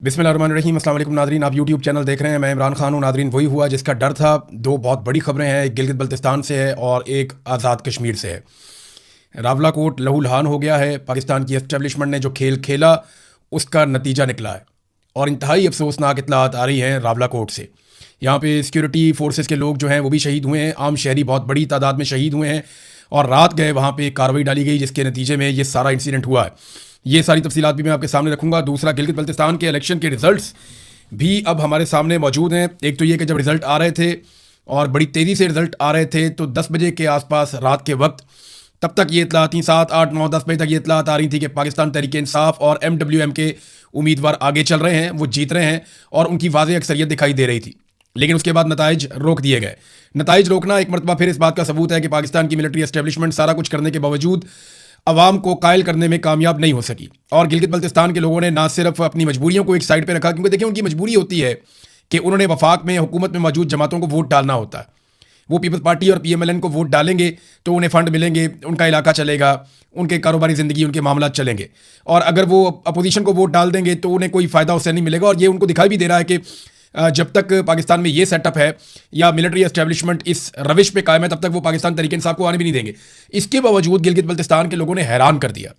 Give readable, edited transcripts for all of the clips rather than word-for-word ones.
बिस्मिल्लाहिर्रहमानिर्रहीम। अस्सलाम वालेकुम नादरीन, आप यूट्यूब चैनल देख रहे हैं। मैं इमरान खान हूँ। नादरीन, वही हुआ जिसका डर था। दो बहुत बड़ी खबरें हैं, एक गिलगित बल्तिस्तान से है और एक आज़ाद कश्मीर से है। रावलाकोट लहूलुहान हो गया है। पाकिस्तान की एस्टेब्लिशमेंट ने जो खेल खेला उसका नतीजा निकला है और इंतहाई अफसोसनाक इतलात आ रही हैं रावलाकोट से। यहाँ पे सिक्योरिटी फोर्सेस के लोग जो हैं वो भी शहीद हुए हैं, आम शहरी बहुत बड़ी तादाद में शहीद हुए हैं और रात गए वहाँ पे कार्रवाई डाली गई जिसके नतीजे में ये सारा इंसिडेंट हुआ है। ये सारी तफसीलात भी मैं आपके सामने रखूंगा। दूसरा, गिलगित बल्तिस्तान के इलेक्शन के रिजल्ट्स भी अब हमारे सामने मौजूद हैं। एक तो ये कि जब रिजल्ट आ रहे थे और बड़ी तेज़ी से रिजल्ट आ रहे थे तो 10 बजे के आसपास रात के वक्त तब तक ये इतलात थी, 7, 8, 9, 10 बजे तक ये इतलात आ रही थी कि पाकिस्तान तहरीक इंसाफ और MWM के उम्मीदवार आगे चल रहे हैं, वो जीत रहे हैं और उनकी वाज़ेह अक्सरियत दिखाई दे रही थी। लेकिन उसके बाद नताइज रोक दिए गए। नताइज रोकना एक मरतबा फिर इस बात का सबूत है कि पाकिस्तान की मिलिट्री एस्टेब्लिशमेंट सारा कुछ करने के बावजूद अवाम को कायल करने में कामयाब नहीं हो सकी। और गिलगित बल्तिस्तान के लोगों ने ना सिर्फ अपनी मजबूरियों को एक साइड पे रखा, क्योंकि देखिए उनकी मजबूरी होती है कि उन्होंने वफाक में हुकूमत में मौजूद जमातों को वोट डालना होता है। वो पीपल्स पार्टी और PMLN को वोट डालेंगे तो उन्हें फंड मिलेंगे, उनका इलाका चलेगा, उनके कारोबारी ज़िंदगी, उनके मामला चलेंगे। और अगर वो अपोजिशन को वोट डाल देंगे तो उन्हें कोई फ़ायदा उससे नहीं मिलेगा। और ये उनको दिखाई भी दे रहा है कि जब तक पाकिस्तान में ये सेटअप है या मिलिट्री एस्टेब्लिशमेंट इस रविश पे कायम है तब तक वो पाकिस्तान तरीके इंसाफ को आने भी नहीं देंगे। इसके बावजूद गिलगित बल्तिस्तान के लोगों ने हैरान कर दिया।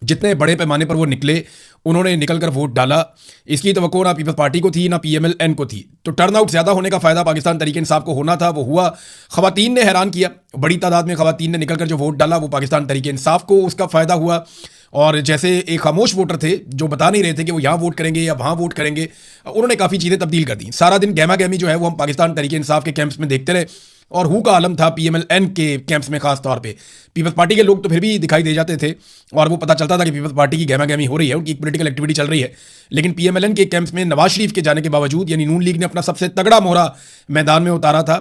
जितने बड़े पैमाने पर वो निकले, उन्होंने निकल कर वोट डाला। इसकी तवक्को ना पीपल्स पार्टी को थी ना PMLN को थी। तो टर्न आउट ज़्यादा होने का फ़ायदा पाकिस्तान तरीके इंसाफ को होना था, वो हुआ। ख़वातीन ने हैरान किया, बड़ी तादाद में ख़वातीन ने निकल कर जो वोट डाला वो पाकिस्तान तरीके इंसाफ को उसका फ़ायदा हुआ। और जैसे एक खामोश वोटर थे जो बता नहीं रहे थे कि वो यहाँ वोट करेंगे या वहाँ वोट करेंगे, उन्होंने काफ़ी चीज़ें तब्दील कर दी। सारा दिन गहमा गहमी जो है वो हम पाकिस्तान तरीके इंसाफ के कैंप्स में देखते रहे और हु का आलम था PMLN के कैंप्स में। खास तौर पे पीपल्स पार्टी के लोग तो फिर भी दिखाई दे जाते थे और वो पता चलता था कि पीपल्स पार्टी की गहमा गहमी हो रही है, उनकी पॉलिटिकल एक्टिविटी चल रही है। लेकिन PMLN के कैंप्स में नवाज शरीफ के जाने के बावजूद, यानी नून लीग ने अपना सबसे तगड़ा मोहरा मैदान में उतारा था।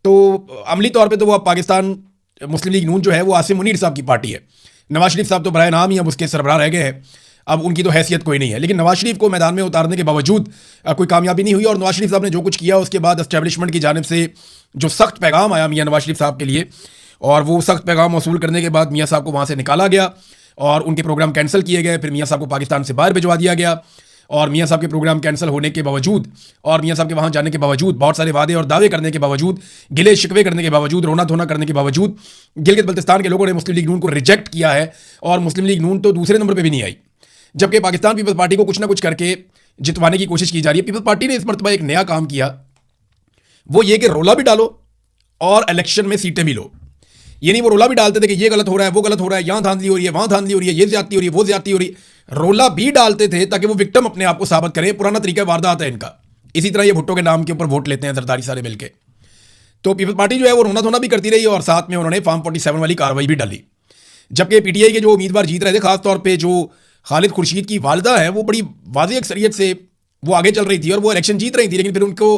तो अमली तौर पर तो वो अब पाकिस्तान मुस्लिम लीग नून जो है वो आसिम मुनीर साहब की पार्टी है। नवाज शरीफ साहब तो बराए नाम ही अब उसके सरबराह रह गए हैं, अब उनकी तो हैसियत कोई नहीं है। लेकिन नवाज शरीफ को मैदान में उतारने के बावजूद कोई कामयाबी नहीं हुई और नवाज शरीफ साहब ने जो कुछ किया उसके बाद एस्टेब्लिशमेंट की जानिब से जो सख्त पैगाम आया मियाँ नवाज शरीफ साहब के लिए, और वो सख्त पैगाम वसूल करने के बाद मियाँ साहब को वहाँ से निकाला गया और उनके प्रोग्राम कैंसिल किए गए। फिर मियाँ साहब को पाकिस्तान से बाहर भिजवा दिया गया और मियाँ साहब के प्रोग्राम कैंसिल होने के बावजूद और मियाँ साहब के वहाँ जाने के बावजूद, बहुत सारे वादे और दावे करने के बावजूद, गिले शिकवे करने के बावजूद, रोना धोना करने के बावजूद गिलगित बल्तिस्तान के लोगों ने मुस्लिम लीग नून को रिजेक्ट किया है। और मुस्लिम लीग नून तो दूसरे नंबर पर भी नहीं आई, जबकि पाकिस्तान पीपल्स पार्टी को कुछ ना कुछ करके जितवाने की कोशिश की जा रही है। पीपल्स पार्टी ने इस मरतबा एक नया काम किया, वो ये कि रोला भी डालो और इलेक्शन में सीटें भी लो। ये नहीं वो रोला भी डालते थे कि ये गलत हो रहा है, वो गलत हो रहा है, यहाँ धांधली हो रही है, वहाँ धांधली हो रही है, ये ज्यादती हो रही है, वो ज्यादती हो रही है। रोला भी डालते थे ताकि वो विक्टिम अपने आप को साबित करें। पुराना तरीका वारदात है इनका। इसी तरह ये भुट्टो के नाम के ऊपर वोट लेते हैं जरदारी सारे मिलके। तो पीपल्स पार्टी जो है वो रोना धोना भी करती रही और साथ में उन्होंने फार्म 47 वाली कार्रवाई भी डाली। जबकि PTI के जो उम्मीदवार जीत रहे थे, खासतौर पर जो खालिद खुर्शीद की वालदा है, वो बड़ी वाज़ेह अक्सरियत से वो आगे चल रही थी और वो इलेक्शन जीत रही थी। लेकिन फिर उनको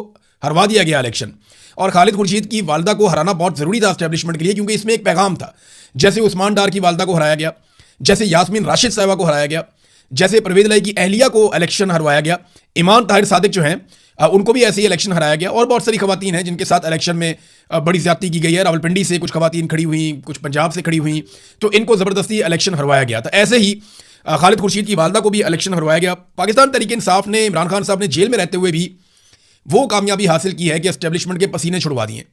हरवा दिया गया इलेक्शन। और खालिद खुर्शीद की वालदा को हराना बहुत ज़रूरी था एस्टेब्लिशमेंट के लिए, क्योंकि इसमें एक पैगाम था। जैसे उस्मान डार की वालदा को हराया गया, जैसे यास्मीन राशिद साहिबा को हराया गया, जैसे परवेज़ लाई की अहलिया को इलेक्शन हरवाया गया, ईमान ताहिर सादिक जो हैं उनको भी ऐसे ही इलेक्शन हराया गया। और बहुत सारी खवातीन हैं जिनके साथ इलेक्शन में बड़ी ज्यादती की गई है। रावलपिंडी से कुछ खवातीन खड़ी हुई, कुछ पंजाब से खड़ी हुई, तो इनको ज़बरदस्ती इलेक्शन हरवाया गया था। ऐसे ही खालिद खुर्शीद की वालदा को भी इलेक्शन हरवाया गया। पाकिस्तान तहरीक इंसाफ ने इमरान खान साहब ने जेल में रहते हुए भी वो कामयाबी हासिल की है कि एस्टेब्लिशमेंट के पसीने छुड़वा दिए।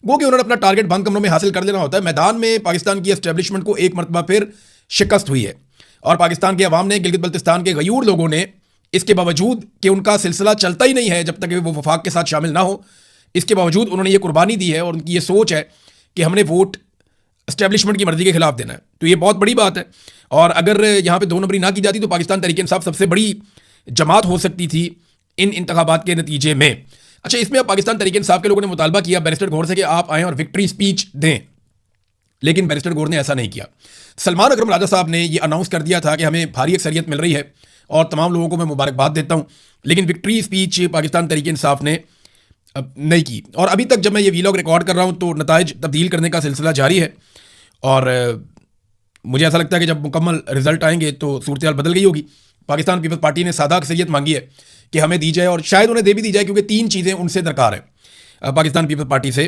वो कि उन्होंने अपना टारगेट बंद कमरों में हासिल कर लेना होता है। मैदान में पाकिस्तान की एस्टेब्लिशमेंट को एक मरतबा फिर शिकस्त हुई है और पाकिस्तान के अवाम ने, गिलगित बल्तिस्तान के गयूर लोगों ने, इसके बावजूद कि उनका सिलसिला चलता ही नहीं है जब तक वो वफाक के साथ शामिल ना हो, इसके बावजूद उन्होंने ये कुर्बानी दी है और उनकी ये सोच है कि हमने वोट एस्टेब्लिशमेंट की मर्जी के खिलाफ देना है। तो ये बहुत बड़ी बात है। और अगर यहाँ पे 2 नंबरी ना की जाती तो पाकिस्तान तहरीक इंसाफ सबसे बड़ी जमात हो सकती थी इन इंतखाबात के नतीजे में। अच्छा, इसमें अब पाकिस्तान तहरीक इंसाफ के लोगों ने मुतालबा किया बैरिस्टर गौर से कि आप आएँ और विक्ट्री स्पीच दें, लेकिन बैरिस्टर गौर ने ऐसा नहीं किया। सलमान अकरम राजा साहब ने यह अनाउंस कर दिया था कि हमें भारी अक्सरियत मिल रही है और तमाम लोगों को मैं मुबारकबाद देता हूँ, लेकिन विक्ट्री स्पीच पाकिस्तान तहरीक इंसाफ ने नहीं की। और अभी तक जब मैं ये वीलॉग रिकॉर्ड कर रहा हूँ तो नताइज तब्दील करने का सिलसिला जारी है और मुझे ऐसा लगता है कि जब मुकम्मल रिजल्ट आएंगे तो सूरत हाल बदल गई होगी। पाकिस्तान पीपल्स पार्टी ने सादा अक्सरियत मांगी है कि हमें दी जाए और शायद उन्हें दे भी दी जाए, क्योंकि 3 चीज़ें उनसे दरकार है पाकिस्तान पीपल्स पार्टी से।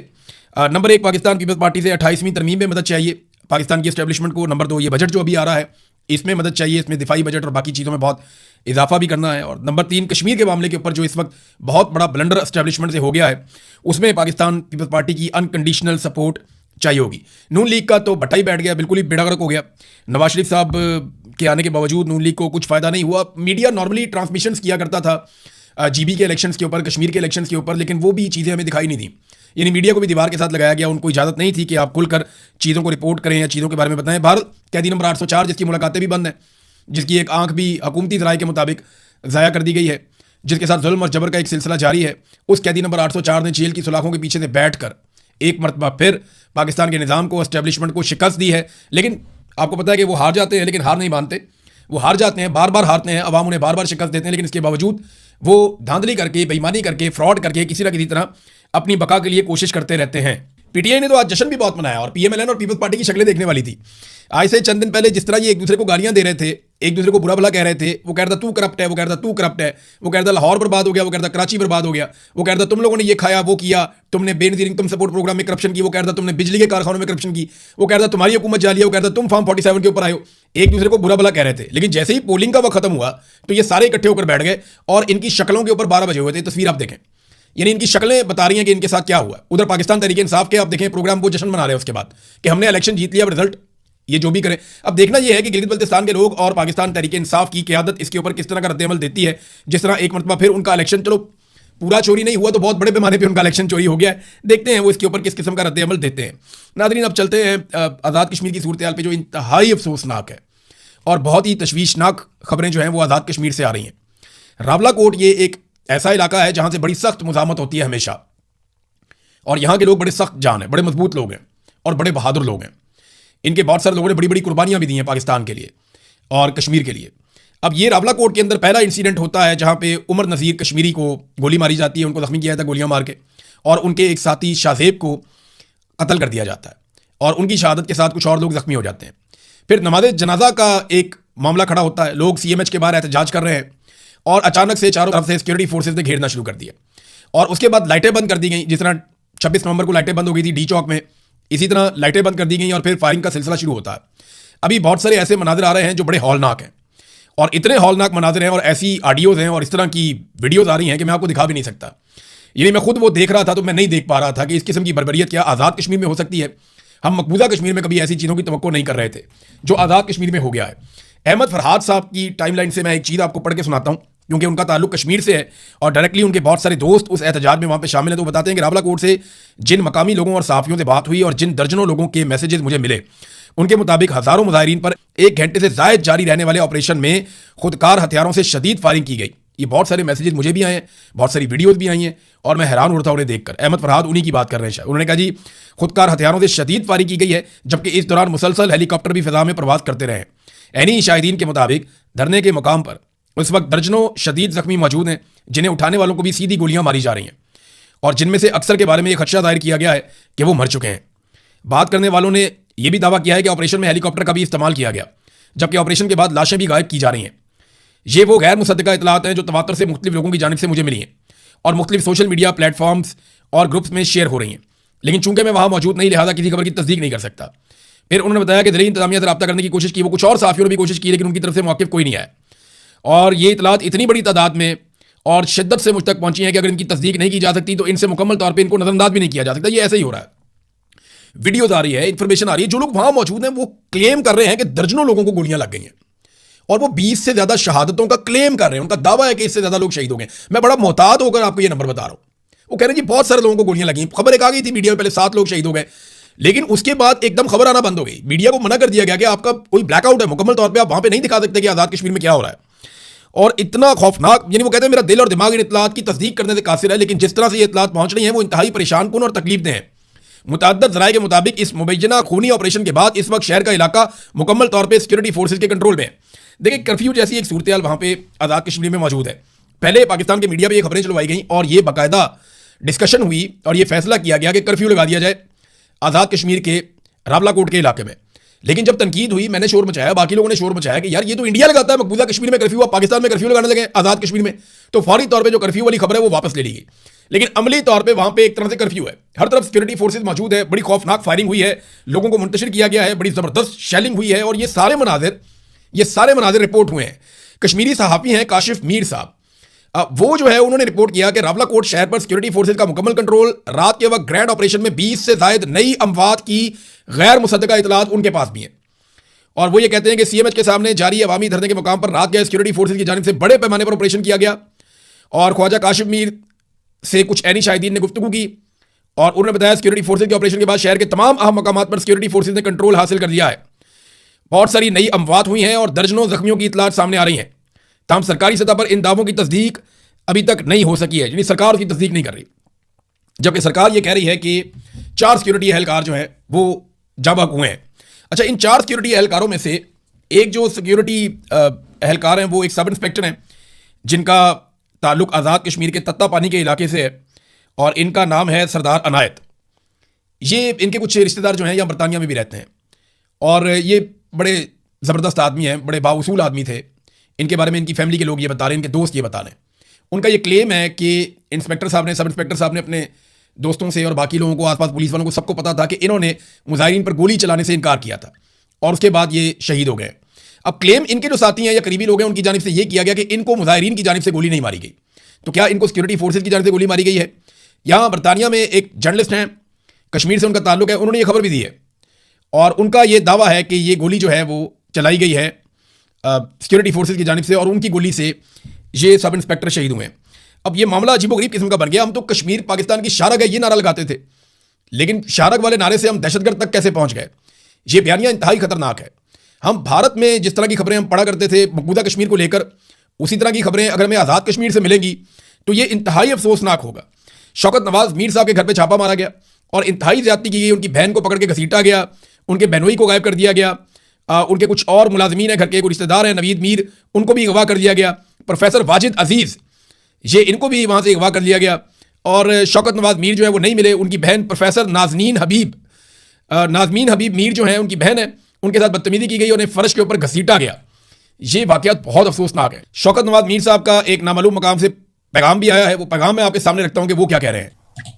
नंबर 1, पाकिस्तान पीपल्स पार्टी से 28वीं तरमीम में मदद चाहिए। पाकिस्तान की एस्टेब्लिशमेंट को। नंबर 2, ये बजट जो अभी आ रहा है इसमें मदद चाहिए, इसमें दिफाई बजट और बाकी चीज़ों में बहुत इजाफा भी करना है। और नंबर 3, कश्मीर के मामले के ऊपर जो इस वक्त बहुत बड़ा ब्लंडर एस्टेब्लिशमेंट से हो गया है, उसमें पाकिस्तान पीपल्स पार्टी की अनकंडीशनल सपोर्ट चाहिए होगी। नून लीग का तो भट्टा ही बैठ गया, बिल्कुल ही बेड़ा गर्क हो गया। नवाज शरीफ साहब के आने के बावजूद नून लीग को कुछ फ़ायदा नहीं हुआ। मीडिया नॉर्मली ट्रांसमिशंस किया करता था जीबी के इलेक्शंस के ऊपर, कश्मीर के इलेक्शंस के ऊपर, लेकिन वो भी चीज़ें हमें दिखाई नहीं दी। यानी मीडिया को भी दीवार के साथ लगाया गया, उनको इजाज़त नहीं थी कि आप खुलकर चीज़ों को रिपोर्ट करें या चीज़ों के बारे में बताएं। भारत कैदी नंबर 804 जिसकी मुलाकातें भी बंद हैं, जिसकी एक आंख भी हुकूमती ज़राए के मुताबिक ज़ाया कर दी गई है, जिसके साथ जुल्म और जबर का एक सिलसिला जारी है, उस कैदी नंबर 804 ने जेल की सुलाखों के पीछे से बैठकर एक मरतबा फिर पाकिस्तान के निज़ाम को, एस्टेब्लिशमेंट को शिकस्त दी है। लेकिन आपको पता है कि वो हार जाते हैं, लेकिन हार नहीं मानते। वो हार जाते हैं, बार बार हारते हैं, अवाम उन्हें बार बार शिकस्त देते हैं, लेकिन इसके बावजूद वो धांधली करके, बेईमानी करके, फ्रॉड करके किसी ना किसी तरह अपनी बका के लिए कोशिश करते रहते हैं। पीटीआई ने तो आज जश्न भी बहुत मनाया और पीएमएलएन और पीपल्स पार्टी की शक्लें देखने वाली थी। आज से चंद दिन पहले जिस तरह ये एक दूसरे को गालियां दे रहे थे, एक दूसरे को बुरा भला कह रहे थे, वो कह रहा था तू करप्ट है, वो कह रहा था तू करप्ट है, वो कह रहा था लाहौर बर्बाद हो गया, वो कह रहा था कराची बर्बाद हो गया, वो कह रहा था तुम लोगों ने ये खाया, वो किया, तुमने बेनजीर इनकम सपोर्ट प्रोग्राम में करप्शन की, वो कह रहा था तुमने बिजली के कारखानों में करप्शन की, वो कह रहा था तुम्हारी हुकूमत जाली है, वो कह रहा था तुम फॉर्म 47 के ऊपर आए हो। एक दूसरे को बुरा भला कह रहे थे, लेकिन जैसे ही पोलिंग का वक्त खत्म हुआ तो ये सारे इकट्ठे होकर बैठ गए और इनकी शक्लों के ऊपर 12 बजे हुए थे। तस्वीर आप देखें, यानी इनकी शक्लें बता रही हैं कि इनके साथ क्या हुआ। उधर पाकिस्तान तहरीक इंसाफ के आप देखें प्रोग्राम, वो जश्न मना रहे हैं उसके बाद कि हमने इलेक्शन जीत लिया, अब रिजल्ट ये जो भी करें। अब देखना यह है कि गिलगित बल्तिस्तान के लोग और पाकिस्तान तहरीक इंसाफ की क़यादत इसके ऊपर किस तरह का रद्द-ए-अमल देती है। जिस तरह एक मरतबा फिर उनका इलेक्शन, चलो पूरा चोरी नहीं हुआ तो बहुत बड़े पैमाने पर उनका इलेक्शन चोरी हो गया है, देखते हैं वो इसके ऊपर किस किस्म का रद्द-ए-अमल देते हैं। नाज़रीन, अब चलते हैं आज़ाद कश्मीर की सूरत हाल पर, जो इंतहाई अफसोसनाक है और बहुत ही तशवीशनाक खबरें जो हैं वो आज़ाद कश्मीर से आ रही हैं। रावलाकोट ये एक ऐसा इलाका है जहां से बड़ी सख्त मुज़ामत होती है हमेशा, और यहाँ के लोग बड़े सख्त जान हैं, बड़े मजबूत लोग हैं और बड़े बहादुर लोग हैं। इनके बहुत सारे लोगों ने बड़ी बड़ी कुर्बानियां भी दी हैं पाकिस्तान के लिए और कश्मीर के लिए। अब ये रावलाकोट के अंदर पहला इंसिडेंट होता है जहाँ पे उमर नज़ीर कश्मीरी को गोली मारी जाती है, उनको जख्मी किया जाता है गोलियां मार के, और उनके एक साथी शाहजेब को कत्ल कर दिया जाता है और उनकी शहादत के साथ कुछ और लोग जख्मी हो जाते हैं। फिर नमाज जनाजा का एक मामला खड़ा होता है, लोग CMH के बाहर एहतजाज कर रहे हैं और अचानक से चारों तरफ से सिक्योरिटी फोर्सेज ने घेरना शुरू कर दिया और उसके बाद लाइटें बंद कर दी गई। जिस तरह 26 नवंबर को लाइटें बंद हो गई थी डी चौक में, इसी तरह लाइटें बंद कर दी गई और फिर फायरिंग का सिलसिला शुरू होता है। अभी बहुत सारे ऐसे मनाजिर आ रहे हैं जो बड़े हौलनाक हैं, और इतने हौलनाक मनाजिर हैं और ऐसी ऑडियोज़ हैं और इस तरह की वीडियोज़ आ रही हैं कि मैं आपको दिखा भी नहीं सकता। यानी मैं खुद वो देख रहा था तो मैं नहीं देख पा रहा था कि इस किस्म की बर्बरियत क्या आज़ाद कश्मीर में हो सकती है। हम मकबूजा कश्मीर में कभी ऐसी चीज़ों की तवक्को नहीं कर रहे थे जो आज़ाद कश्मीर में हो गया है। अहमद फरहाद साहब की टाइमलाइन से मैं एक चीज़ आपको पढ़ के सुनाता हूँ, क्योंकि उनका ताल्लुक कश्मीर से है और डायरेक्टली उनके बहुत सारे दोस्त उस एहतजाज में वहाँ पे शामिल हैं। तो बताते हैं कि रावलाकोट से जिन मकामी लोगों और सहाफ़ियों से बात हुई और जिन दर्जनों लोगों के मैसेजेस मुझे मिले, उनके मुताबिक हज़ारों मुजाहिरीन पर 1 घंटे से ज़ायद जारी रहने वाले ऑपरेशन में खुदकार हथियारों से शदीद फायरिंग की गई। ये बहुत सारे मैसेजेस मुझे भी आए हैं, बहुत सारी वीडियोज़ भी आई हैं और मैं हैरान हो रहा था उन्हें देखकर। अहमद फरहाद उन्हीं की बात कर रहे हैं। उन्होंने कहा जी खुदकार हथियारों से शदीद फायरिंग की गई है, जबकि इस दौरान मुसलसल हेलीकॉप्टर भी फिजा में प्रवास करते रहे। एनी शाहिदीन के मुताबिक धरने के मुकाम पर उस वक्त दर्जनों शदीद जख्मी मौजूद हैं, जिन्हें उठाने वालों को भी सीधी गोलियां मारी जा रही हैं और जिनमें से अक्सर के बारे में यह खदशा जाहिर किया गया है कि वो मर चुके हैं। बात करने वालों ने यह भी दावा किया है कि ऑपरेशन में हेलीकॉप्टर का भी इस्तेमाल किया गया, जबकि ऑपरेशन के बाद लाशें भी गायब की जा रही हैं। ये वो गैर मुसद्दका इतलात हैं जो तवातर से मुख्तलिफ लोगों की जानिब से मुझे मिली हैं और मुख्तलिफ सोशल मीडिया प्लेटफॉर्म्स और ग्रुप्स में शेयर हो रही हैं, लेकिन चूंकि मैं वहाँ मौजूद नहीं, लिहाजा किसी खबर की तस्दीक नहीं कर सकता। फिर उन्होंने बताया कि दिल्ली इंतजामिया से रब्ता करने की कोशिश की, वो कुछ और साफियों ने भी कोशिश की, लेकिन उनकी तरफ से मौक़िफ़ कोई नहीं आया और ये इतलात इतनी बड़ी तादाद में और शिद्दत से मुझ तक पहुंची है कि अगर इनकी तस्दीक नहीं की जा सकती तो इनसे मुकम्मल तौर पर इनको नजरअंदाज भी नहीं किया जा सकता। ये ऐसे ही हो रहा है। वीडियोज आ रही है, इंफॉर्मेशन आ रही है, जो लोग वहां मौजूद हैं वो क्लेम कर रहे हैं कि दर्जनों लोगों को गोलियां लग गई हैं और वो 20 से ज्यादा शहादतों का क्लेम कर रहे हैं। उनका दावा है कि इससे ज्यादा लोग शहीद हो गए। मैं बड़ा मोहतात होकर आपको ये नंबर बता रहा हूं। वो कह रहे हैं जी बहुत सारे लोगों को गोलियां लगी। खबर एक आ गई थी मीडिया में, पहले 7 लोग शहीद हो गए, लेकिन उसके बाद एकदम खबर आना बंद हो गई। मीडिया को मना कर दिया गया कि आपका कोई ब्लैकआउट है, मुकम्मल तौर पर आप वहां पर नहीं दिखा सकते कि आज़ाद कश्मीर में क्या हो रहा है। और इतना खौफनाक, यानी वो कहते हैं मेरा दिल और दिमाग इन इतलात की तस्दीक करने से कासिर है, लेकिन जिस तरह से ये इतलात पहुंच रही हैं वो इंतहाई परेशान कुन और तकलीफ दें हैं। मुतअद्दिद ज़राए के मुताबिक इस मुबैना खूनी ऑपरेशन के बाद इस वक्त शहर का इलाका मुकम्मल तौर पर सिक्योरिटी फोर्सेज के कंट्रोल में है। देखिए, कर्फ्यू जैसी एक सूरत हाल वहाँ पे आज़ाद कश्मीर में मौजूद है। पहले पाकिस्तान के मीडिया में ये खबरें चलवाई गई और ये बाकायदा डिस्कशन हुई और ये फैसला किया गया कि कर्फ्यू लगा दिया जाए आज़ाद कश्मीर के रावलाकोट के इलाके में। लेकिन जब तनकीद हुई, मैंने शोर मचाया, बाकी लोगों ने शोर मचाया कि यार ये तो इंडिया लगाता है मकबूजा कश्मीर में कर्फ्यू, आप पाकिस्तान में कर्फ्यू लगाने लगे आज़ाद कश्मीर में, तो फौरी तौर पे जो कर्फ्यू वाली खबर है वो वापस ले ली गई। लेकिन अमली तौर पे वहां पे एक तरह से कर्फ्यू है, हर तरफ सिक्योरिटी फोर्सेज मौजूद है, बड़ी खौफनाक फायरिंग हुई है, लोगों को मुंतशिर किया गया है, बड़ी जबरदस्त शेलिंग हुई है। और ये सारे मनाजिर रिपोर्ट हुए हैं। कश्मीरी सहाफ़ी हैं काशिफ मीर साहब, वो जो है उन्होंने रिपोर्ट किया कि रावलाकोट शहर पर सिक्योरिटी फोर्सेज का मुकम्मल कंट्रोल, रात के वक्त ग्रैंड ऑपरेशन में 20 से जायद नई अमवात की गैर मुसद्दका इतलात उनके पास भी हैं। और वो ये कहते हैं कि सीएमएच के सामने जारी अवामी धरने के मुकाम पर रात गए सिक्योरिटी फोर्सेज की जानिब से बड़े पैमाने पर ऑपरेशन किया गया। और ख्वाजा काशिफ मीर से कुछ ऐनी शाहिदीन ने गुफ्तगू की और उन्होंने बताया सिक्योरिटी फोर्सेज के ऑपरेशन के बाद शहर के तमाम अहम मकामात पर सिक्योरिटी फोर्सेज ने कंट्रोल हासिल कर लिया है। बहुत सारी नई अमवात हुई हैं और दर्जनों जख्मियों की इतलात सामने आ रही हैं। तमाम सरकारी सतह पर इन दावों की तस्दीक अभी तक नहीं हो सकी है, यानी सरकार उसकी तस्दीक नहीं कर रही, जबकि सरकार ये कह रही है कि 4 सिक्योरिटी एहलकार जो हैं वो जाबाक हुए हैं। अच्छा, इन 4 सिक्योरिटी एहलकारों में से एक जो सिक्योरिटी एहलकार हैं वो एक सब इंस्पेक्टर हैं जिनका ताल्लुक आज़ाद कश्मीर के तत्ता पानी के इलाके से है और इनका नाम है सरदार अनायत। ये इनके कुछ रिश्तेदार जो हैं यहाँ बरतानिया में भी रहते हैं और ये बड़े ज़बरदस्त आदमी हैं, बड़े बाउसूल आदमी थे। इनके बारे में इनकी फैमिली के लोग ये बता रहे हैं, इनके दोस्त ये बता रहे हैं। उनका ये क्लेम है कि सब इंस्पेक्टर साहब ने अपने दोस्तों से और बाकी लोगों को, आसपास पुलिस वालों को, सबको पता था कि इन्होंने मुजाहिरीन पर गोली चलाने से इनकार किया था और उसके बाद ये शहीद हो गए। अब क्लेम इनके जो साथी हैं या करीबी लोग हैं उनकी जानिब से ये किया गया कि इनको मुजाहिरीन की जानिब से गोली नहीं मारी गई। तो क्या इनको सिक्योरिटी फोर्सेज की जानिब से गोली मारी गई है? यहाँ बरतानिया में एक जर्नलिस्ट हैं, कश्मीर से उनका ताल्लुक है, उन्होंने ये खबर भी दी है और उनका ये दावा है कि ये गोली जो है वो चलाई गई है सिक्योरिटी फोर्सेज की जानिब से और उनकी गोली से ये सब इंस्पेक्टर शहीद हुए। अब ये मामला अजीबोगरीब किस्म का बन गया। हम तो कश्मीर पाकिस्तान की शारग है ये नारा लगाते थे, लेकिन शारग वाले नारे से हम दहशतगर्द तक कैसे पहुंच गए? ये बयानिया इंतहाई खतरनाक है। हम भारत में जिस तरह की खबरें हम पढ़ा करते थे मकबूजा कश्मीर को लेकर, उसी तरह की खबरें अगर हमें आज़ाद कश्मीर से मिलेंगी तो ये इंतहाई अफसोसनाक होगा। शौकत नवाज मीर साहब के घर पर छापा मारा गया और इंतहाई ज्यादती की गई, उनकी बहन को पकड़ के घसीटा गया, उनके बहनोई को गायब कर दिया गया, उनके कुछ और मुलाजमीन हैं, घर के रिश्तेदार हैं नवीद मीर, उनको भी अगवा कर दिया गया। प्रोफेसर वाजिद अजीज़ ये इनको भी वहाँ से अगवा कर लिया गया और शौकत नवाज मीर जो है वो नहीं मिले। उनकी बहन प्रोफेसर नाज़मीन हबीब मीर जो है उनकी बहन है, उनके साथ बदतमीजी की गई, उन्हें फर्श के ऊपर घसीटा गया। ये वाकयात बहुत अफसोसनाक है। शौकत नवाज मीर साहब का एक नामालूम मकाम से पैगाम भी आया है, वो पैगाम मैं आपके सामने रखता हूँ कि वो क्या कह रहे हैं।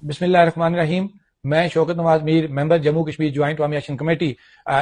बिस्मिल्लाहिर्रहमानिर्रहीम। मैं शौकत नवाज मीर, मेंबर जम्मू कश्मीर ज्वाइंट अवामी एक्शन कमेटी,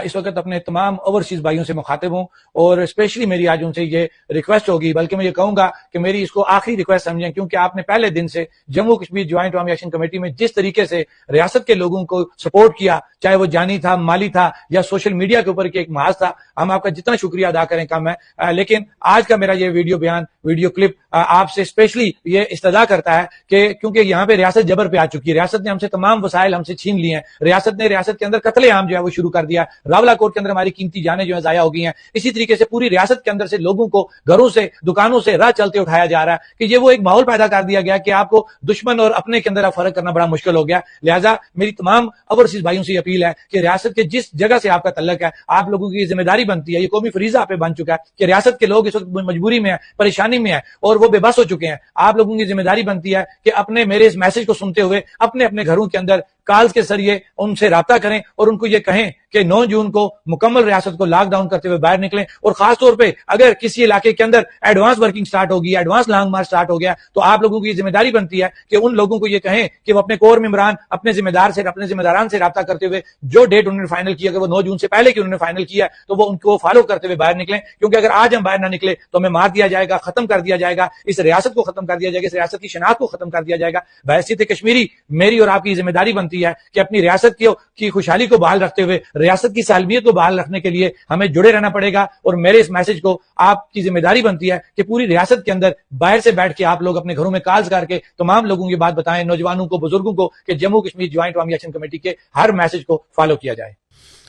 इस वक्त अपने तमाम ओवरसीज भाइयों से मुखातिब हूं और स्पेशली मेरी आज उनसे ये रिक्वेस्ट होगी, बल्कि मैं ये कहूंगा कि मेरी इसको आखिरी रिक्वेस्ट समझें, क्योंकि आपने पहले दिन से जम्मू कश्मीर ज्वाइंट अवामी एक्शन कमेटी में जिस तरीके से रियासत के लोगों को सपोर्ट किया, चाहे वो जानी था, माली था या सोशल मीडिया के ऊपर एक महाज था, हम आपका जितना शुक्रिया अदा करें कम है। लेकिन आज का मेरा ये वीडियो क्लिप आपसे स्पेशली ये इस्तदा करता है कि क्योंकि यहाँ पे रियासत जबर पे आ चुकी है, रियासत ने हमसे तमाम वसाइल हमसे छीन लिए हैं, रियासत ने रियासत के अंदर कत्लेआम जो है वो शुरू कर दिया, रावलाकोट के अंदर हमारी कीमती जानें जो है जाया हो गई हैं। इसी तरीके से पूरी रियासत के अंदर से लोगों को घरों से, दुकानों से राह चलते उठाया जा रहा है कि ये वो एक माहौल पैदा कर दिया गया कि आपको दुश्मन और अपने के अंदर फर्क करना बड़ा मुश्किल हो गया। लिहाजा मेरी तमाम ओवरसीज भाइयों से अपील है कि रियासत के जिस जगह से आपका तल्लक है, आप लोगों की जिम्मेदारी बनती है, ये कौमी फरीजा पे बन चुका है कि रियासत के लोग इस वक्त मजबूरी में है, परेशानी में है और वो बेबस हो चुके हैं। आप लोगों की जिम्मेदारी बनती है कि अपने मेरे इस मैसेज को सुनते हुए अपने अपने घरों के अंदर कॉल्स के जरिए उनसे राब्ता करें और उनको ये कहें कि 9 जून को मुकम्मल रियासत को लॉकडाउन करते हुए बाहर निकलें। और खासतौर पे अगर किसी इलाके के अंदर एडवांस वर्किंग स्टार्ट होगी, एडवांस लॉन्ग मार्च स्टार्ट हो गया, तो आप लोगों की जिम्मेदारी बनती है कि उन लोगों को ये कहें कि वो अपने कोर मेंबरान, अपने जिम्मेदारान से राब्ता करते हुए जो डेट उन्होंने फाइनल किया, वो 9 जून से पहले की उन्होंने फाइनल किया, तो वो उनको फॉलो करते हुए बाहर निकलें। क्योंकि अगर आज हम बाहर ना निकले तो हमें मार दिया जाएगा, खत्म कर दिया जाएगा, इस रियासत को खत्म कर दिया जाएगा, इस रियासत की शनाख्त को खत्म कर दिया जाएगा। बहैसियत कश्मीरी मेरी और आपकी जिम्मेदारी बनती है कि अपनी रियासत की खुशहाली को बहाल रखते हुए, रियासत की सालमियत को बहाल रखने के लिए हमें जुड़े रहना पड़ेगा। और मेरे इस मैसेज को आपकी जिम्मेदारी बनती है कि पूरी रियासत के अंदर बाहर से बैठ के आप लोग अपने घरों में कॉल्स करके तमाम लोगों की बात बताएं, नौजवानों को, बुजुर्गों को, कि जम्मू कश्मीर ज्वाइंट अवामी एक्शन कमेटी के हर मैसेज को फॉलो किया जाए।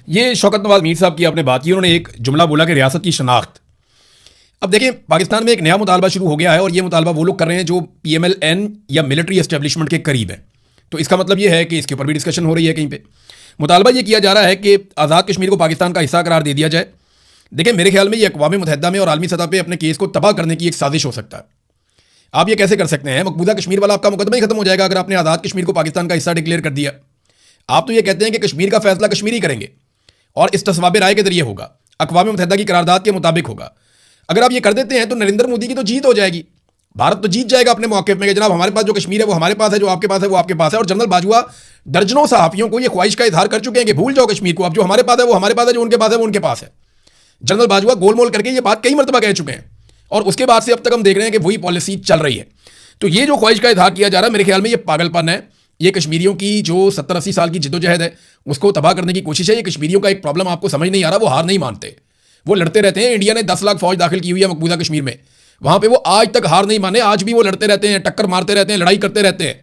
ये शौकत नवाज मीर साहब की आपने बात की, उन्होंने एक जुमला बोला कि रियासत की शनाख्त। अब देखिए, पाकिस्तान में एक नया मुतालबा शुरू हो गया है और ये मुतालबा वो लोग कर रहे हैं जो PMLN या मिलिट्री एस्टेब्लिशमेंट के करीब है। तो इसका मतलब ये है कि इसके ऊपर भी डिस्कशन हो रही है कहीं पे। मुतालबा ये किया जा रहा है कि आज़ाद कश्मीर को पाकिस्तान का हिस्सा करार दे दिया जाए। देखिए, मेरे ख्याल में ये अक़वाम मुत्तहिदा में और आलमी सतह पे अपने केस को तबाह करने की एक साजिश हो सकता है। आप ये कैसे कर सकते हैं? मकबूजा कश्मीर वाला आपका मुकदमा ही खत्म हो जाएगा अगर आपने आज़ाद कश्मीर को पाकिस्तान का हिस्सा डिक्लेयर कर दिया। आप तो ये कहते हैं कि कश्मीर का फैसला कश्मीरी करेंगे और इस्तिस्वाब राय के जरिए होगा, अक़वाम मुत्तहिदा की करारदाद के मुताबिक होगा। अगर आप ये कर देते हैं तो नरेंद्र मोदी की तो जीत हो जाएगी, भारत तो जीत जाएगा अपने मौके में कि जनाब हमारे पास जो कश्मीर है वो हमारे पास है, जो आपके पास है वो आपके पास है। और जनरल बाजवा दर्जनों सहाफियों को ये ख्वाहिश का इजहार कर चुके हैं कि भूल जाओ कश्मीर को, अब जो हमारे पास है वो हमारे पास है, जो उनके पास है वो उनके पास है। जनरल बाजवा गोलमोल करके ये बात कई मरतबा कह चुके हैं और उसके बाद से अब तक हम देख रहे हैं कि वही पॉलिसी चल रही है। तो ये जो ख्वाहिश का इजहार किया जा रहा है, मेरे ख्याल में ये पागलपन है। ये कश्मीरियों की जो 70-80 साल की जिद्दोजहद है उसको तबाह करने की कोशिश है। ये कश्मीरियों का एक प्रॉब्लम आपको समझ नहीं आ रहा, वो हार नहीं मानते, वो लड़ते रहते हैं। इंडिया ने 10 लाख फौज दाखिल की हुई है मकबूजा कश्मीर में, वहां पे वो आज तक हार नहीं माने, आज भी वो लड़ते रहते हैं, टक्कर मारते रहते हैं, लड़ाई करते रहते हैं।